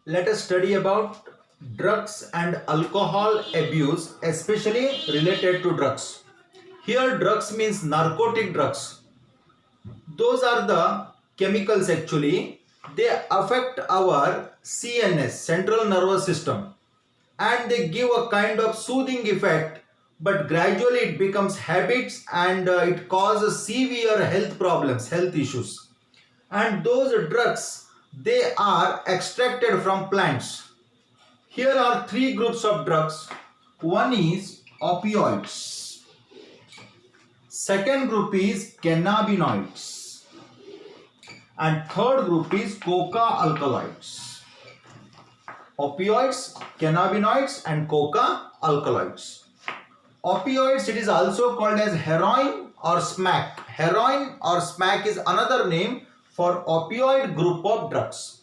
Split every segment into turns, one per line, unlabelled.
let us study about drugs and alcohol abuse, especially related to drugs. Here drugs means narcotic drugs. Those are the chemicals actually. They affect our CNS, central nervous system, and they give a kind of soothing effect, but gradually it becomes habits and it causes severe health problems, health issues. And those drugs, they are extracted from plants. Here are three groups of drugs. One is opioids. Second group is cannabinoids. And third group is coca alkaloids. Opioids, cannabinoids and coca alkaloids. Opioids, it is also called as heroin or smack. Heroin or smack is another name for opioid group of drugs.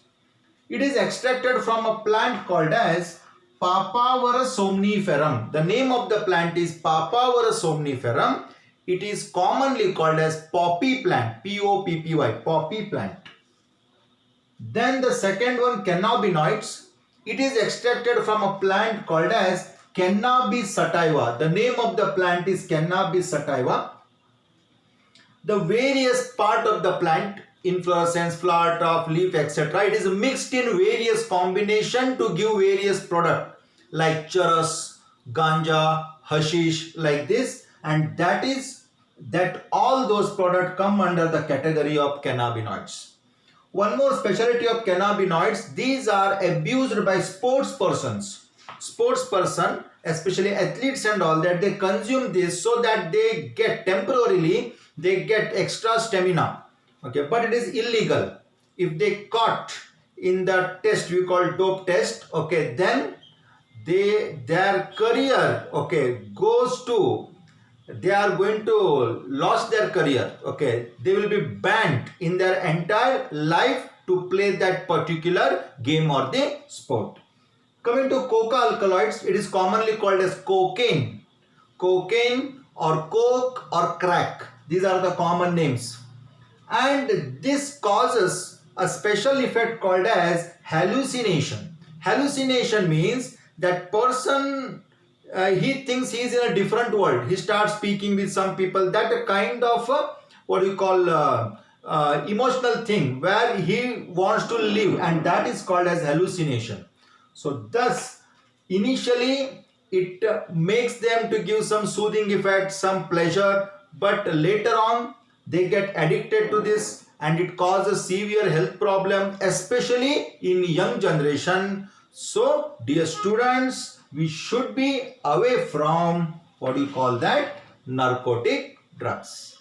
It is extracted from a plant called as Papaver somniferum. The name of the plant is Papaver somniferum. It is commonly called as poppy plant, P-O-P-P-Y, poppy plant. Then the second one, cannabinoids. It is extracted from a plant called as Cannabis sativa. The name of the plant is Cannabis sativa. The various part of the plant, inflorescence, flower, top, leaf, etc. It is mixed in various combination to give various product like charas, ganja, hashish, like this, and that all those products come under the category of cannabinoids. One more specialty of cannabinoids, these are abused by sports persons. Sports person, especially athletes and all that, they consume this so that they get temporarily, they get extra stamina. Okay, but it is illegal. If they caught in the test we call dope test, okay, then their career, okay, goes to, they are going to lose their career. Okay, they will be banned in their entire life to play that particular game or the sport. Coming to coca alkaloids, it is commonly called as cocaine. Cocaine or coke or crack. These are the common names. And this causes a special effect called as hallucination. Hallucination means that person, he thinks he is in a different world. He starts speaking with some people. That a kind of what you call emotional thing where he wants to live, and that is called as hallucination. So thus initially it makes them to give some soothing effect, some pleasure, but later on they get addicted to this and it causes severe health problem, especially in young generation. So dear students, we should be away from what you call that narcotic drugs.